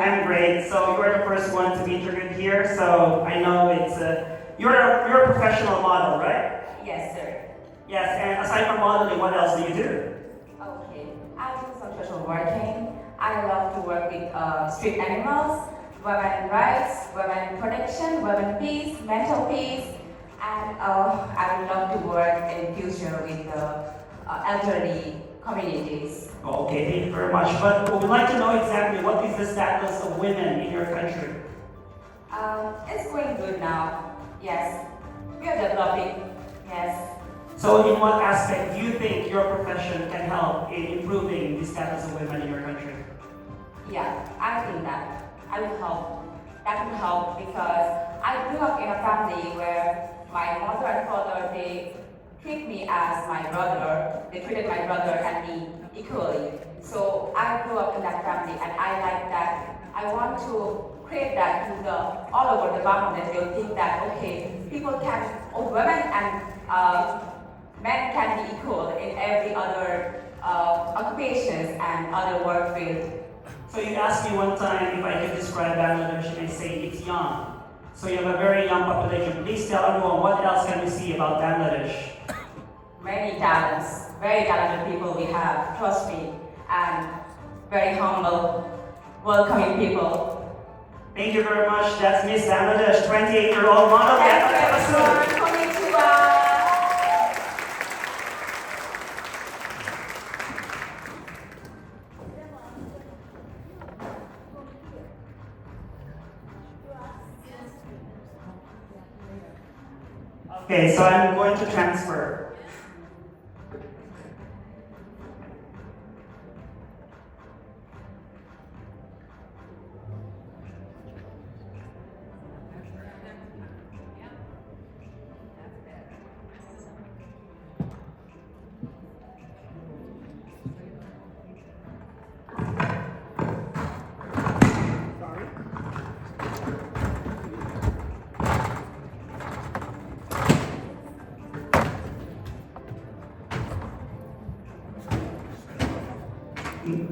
I'm great. So you are the first one to be interviewed here. So I know you're a professional model, right? Yes, sir. Yes. And aside from modeling, what else do you do? Okay. I do some social working. I love to work with street animals, women rights, women protection, women peace, mental peace, and I would love to work in future with the elderly communities. Okay, thank you very much. But we would like to know exactly what is the status of women in your country? It's going good now. Yes. We are developing. Yes. So in what aspect do you think your profession can help in improving the status of women in your country? Yeah, I think that I will help. That will help because I grew up in a family where my mother and father, they treat me as my brother. They treated my brother and me equally. So I grew up in that family and I like that. I want to create that to the all over the Bangladesh. They'll think that okay, people can, women and men can be equal in every other occupations and other work field. So you asked me one time if I could describe Bangladesh and I say it's young. So you have a very young population. Please tell everyone what else can we see about Bangladesh? Many talents, very talented people we have, trust me, and very humble, welcoming people. Thank you very much. That's Miss Bangladesh, 28-year-old model. Thank you everyone for coming to us. Okay, so I'm going to transfer.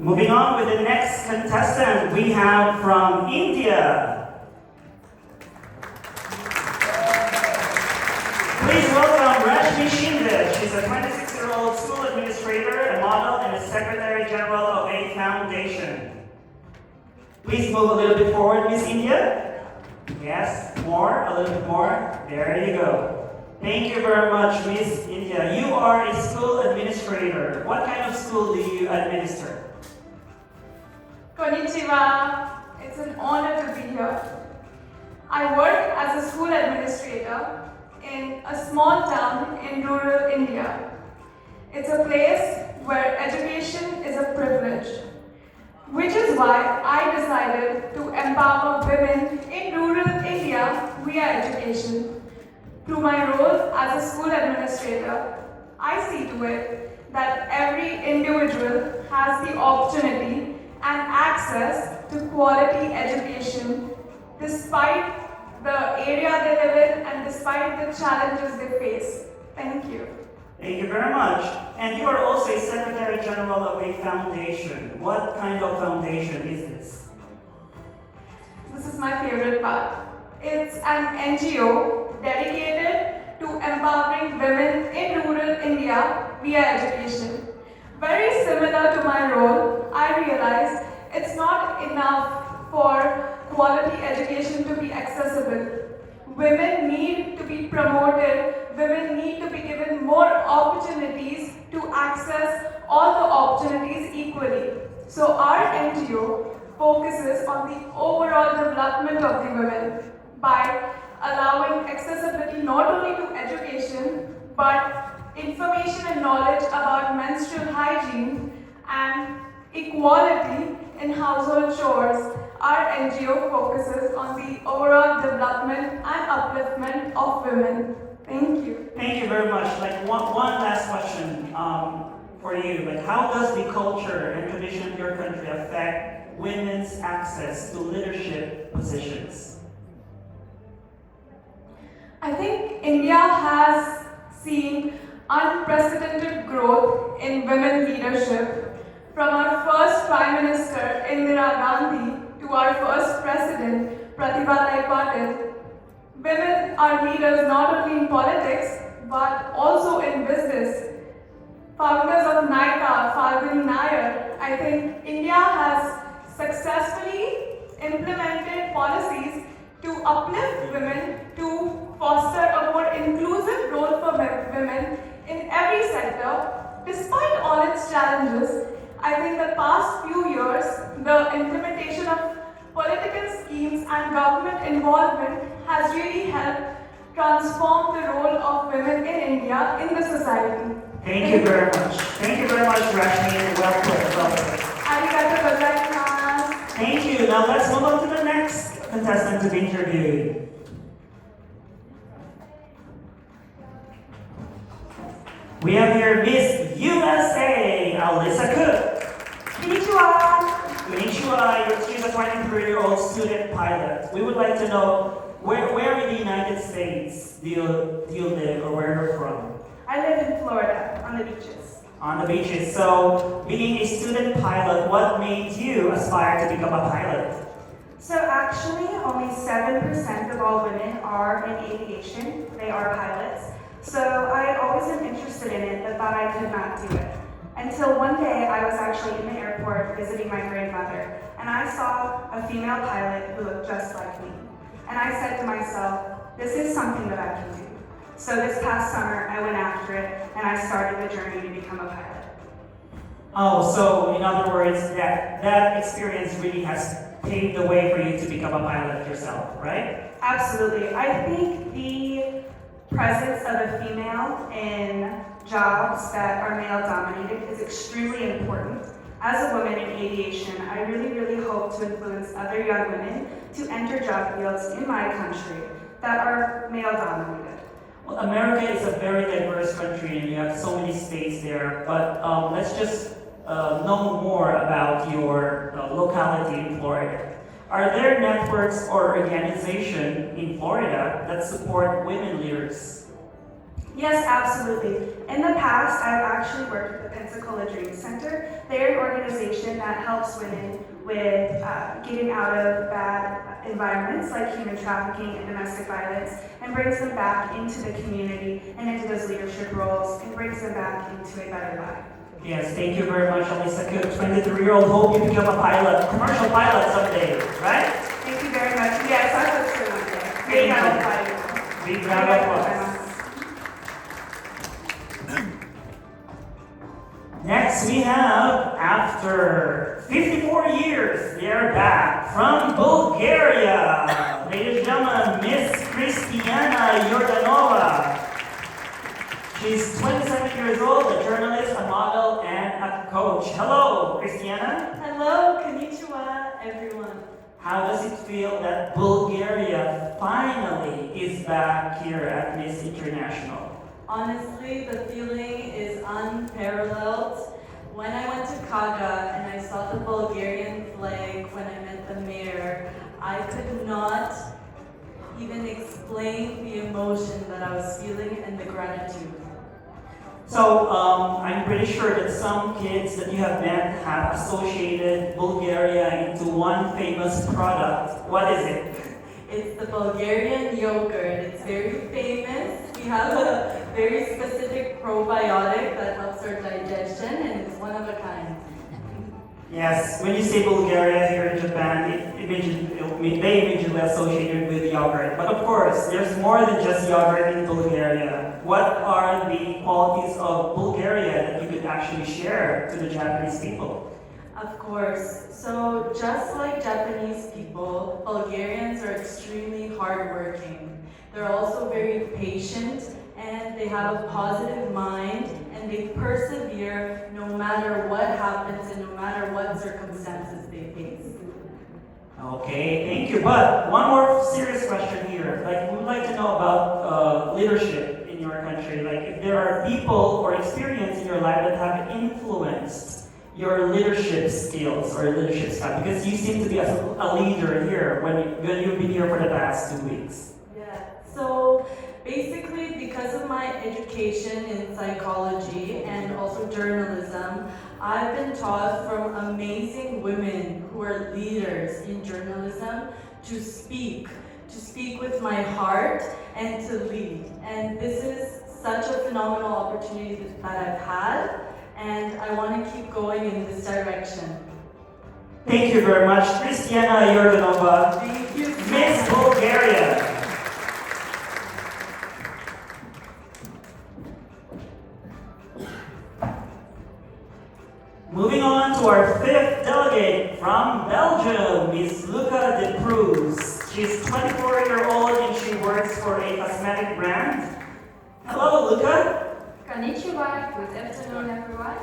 Moving on with the next contestant, we have from India. Please welcome Rashmi Shinde. She's a 26-year-old school administrator, a model, and a Secretary General of a foundation. Please move a little bit forward, Miss India. Yes, more, a little bit more. There you go. Thank you very much, Miss India. You are a school administrator. What kind of school do you administer? Konnichiwa. It's an honor to be here. I work as a school administrator in a small town in rural India. It's a place where education is a privilege, which is why I decided to empower women in rural India via education. Through my role as a school administrator, I see to it that every individual has the opportunity and access to quality education despite the area they live in and despite the challenges they face. Thank you. Thank you very much. And you are also a Secretary General of a foundation. What kind of foundation is this? This is my favorite part. It's an NGO dedicated to empowering women in rural India via education. Very similar to my role, I realized it's not enough for quality education to be accessible. Women need to be promoted, women need to be given more opportunities to access all the opportunities equally. So our NGO focuses on the overall development of the women by allowing accessibility not only to education but information and knowledge about menstrual hygiene and equality in household chores. Our NGO focuses on the overall development and upliftment of women. Thank you. Thank you very much. Like one last question for you. Like, how does the culture and tradition of your country affect women's access to leadership positions? I think India has seen unprecedented growth in women leadership, from our first Prime Minister Indira Gandhi to to our first president, Pratibha Patil, women are leaders not only in politics but also in business. Founders of NICA, Falguni Nair, I think India has successfully implemented policies to uplift women, to foster a more inclusive role for women in every sector. Despite all its challenges, I think the past few years, the implementation of political schemes and government involvement has really helped transform the role of women in India in the society. Thank you very much. Thank you very much, Rashmi, and well put. Well put. Arigato gozaimasu. Thank you. Now let's move on to the next contestant to be interviewed. We have here Miss USA, Alyssa Cook. Konnichiwa. Konnichiwa, she's a 23-year-old student pilot. We would like to know where in the United States do you live or where you're from? I live in Florida, on the beaches. On the beaches. So, being a student pilot, what made you aspire to become a pilot? So actually, only 7% of all women are in aviation. They are pilots. So I always been interested in it, but thought I could not do it. Until one day, I was actually in the airport visiting my grandmother, and I saw a female pilot who looked just like me. And I said to myself, this is something that I can do. So this past summer, I went after it, and I started the journey to become a pilot. Oh, so in other words, that experience really has paved the way for you to become a pilot yourself, right? Absolutely. I think the presence of a female in jobs that are male-dominated is extremely important. As a woman in aviation, I really hope to influence other young women to enter job fields in my country that are male-dominated. Well, America is a very diverse country and you have so many states there, but let's just know more about your locality in Florida. Are there networks or organizations in Florida that support women leaders? Yes, absolutely. In the past, I've actually worked with the Pensacola Dream Center. They're an organization that helps women with getting out of bad environments like human trafficking and domestic violence and brings them back into the community and into those leadership roles and brings them back into a better life. Yes, thank you very much, Alyssa Cook, 23-year-old. Hope you become a pilot, commercial pilot someday, right? Thank you very much. Yes, I hope so one day. Thank Maybe you. I'll fight. Big round of applause. Next, we have, after 54 years, they're back from Bulgaria. Ladies and gentlemen, Miss Christiana Yordanova. She's 27 years old, a journalist, a model, and a coach. Hello, Christiana. Hello, konnichiwa, everyone. How does it feel that Bulgaria finally is back here at Miss International? Honestly, the feeling is unparalleled. When I went to Kaga and I saw the Bulgarian flag when I met the mayor, I could not even explain the emotion that I was feeling and the gratitude. So, I'm pretty sure that some kids that you have met have associated Bulgaria into one famous product. What is it? It's the Bulgarian yogurt. It's very famous. We have a very specific probiotic that helps our digestion, and it's one of a kind. Yes, when you say Bulgaria here in Japan, they immediately associate it with yogurt. But of course, there's more than just yogurt in Bulgaria. What are the qualities of Bulgaria that you could actually share to the Japanese people? Of course. So just like Japanese people, Bulgarians are extremely hardworking. They're also very patient and they have a positive mind and they persevere no matter what happens and no matter what circumstances they face. Okay, thank you. But one more serious question here. Like, we would like to know about leadership in your country. Like, if there are people or experience in your life that have influenced your leadership skills or leadership style, because you seem to be a leader here when you've been here for the past 2 weeks. Yeah. So basically, because of my education in psychology and also journalism, I've been taught from amazing women who are leaders in journalism to speak with my heart and to lead. And this is such a phenomenal opportunity that I've had, and I want to keep going in this direction. Thank you very much, Kristiana Yordanova, Thank you. Miss Bulgaria. Moving on to our fifth delegate from Belgium, Ms. Luca de Cruz. She's 24-year-old and she works for a cosmetic brand. Hello, Luca. Konnichiwa, good afternoon everyone.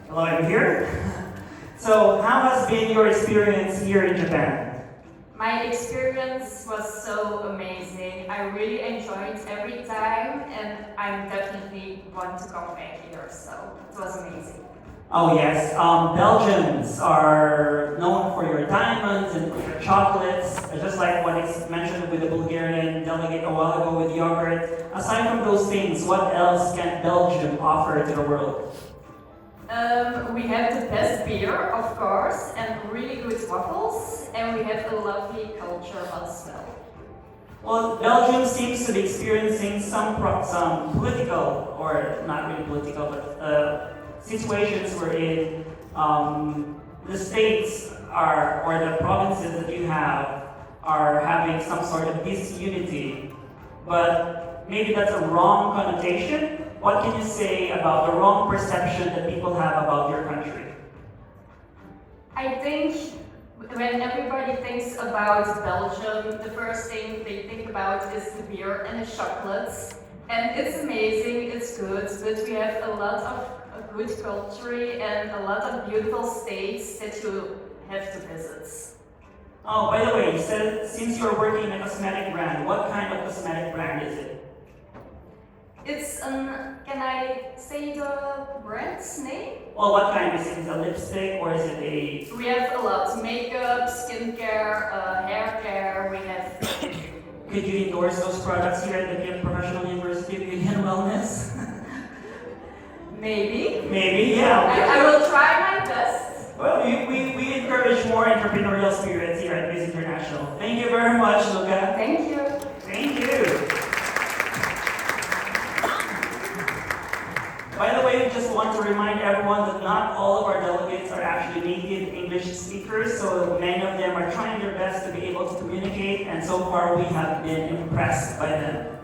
Hello, I'm here. So, how has been your experience here in Japan? My experience was so amazing. I really enjoyed every time and I definitely want to come back here, so it was amazing. Oh yes, Belgians are known for your diamonds and for your chocolates, just like what is mentioned with the Bulgarian delegate a while ago with yogurt. Aside from those things, what else can Belgium offer to the world? We have the best beer, of course, and really good waffles, and we have a lovely culture as well. Well, Belgium seems to be experiencing some political, or not really political, but situations wherein the states are, or the provinces that you have, are having some sort of disunity. But maybe that's a wrong connotation. What can you say about the wrong perception that people have about your country? I think when everybody thinks about Belgium, the first thing they think about is the beer and the chocolates. And it's amazing, it's good, but we have a lot of good culture and a lot of beautiful states that you have to visit. Oh, by the way, you said since you're working in a cosmetic brand, what kind of cosmetic brand is it? It's can I say the brand's name? Well, what kind is it? Is it a lipstick or is it a... We have a lot, makeup, skincare, hair care, we have... Could you endorse those products here at the Professional University of Beauty and Wellness? Maybe. Maybe, yeah. I will try my best. Well, we encourage more entrepreneurial spirits here at Miss International. Thank you very much, Luca. Thank you. Thank you. By the way, we just want to remind everyone that not all of our delegates are actually native English speakers, so many of them are trying their best to be able to communicate, and so far we have been impressed by them.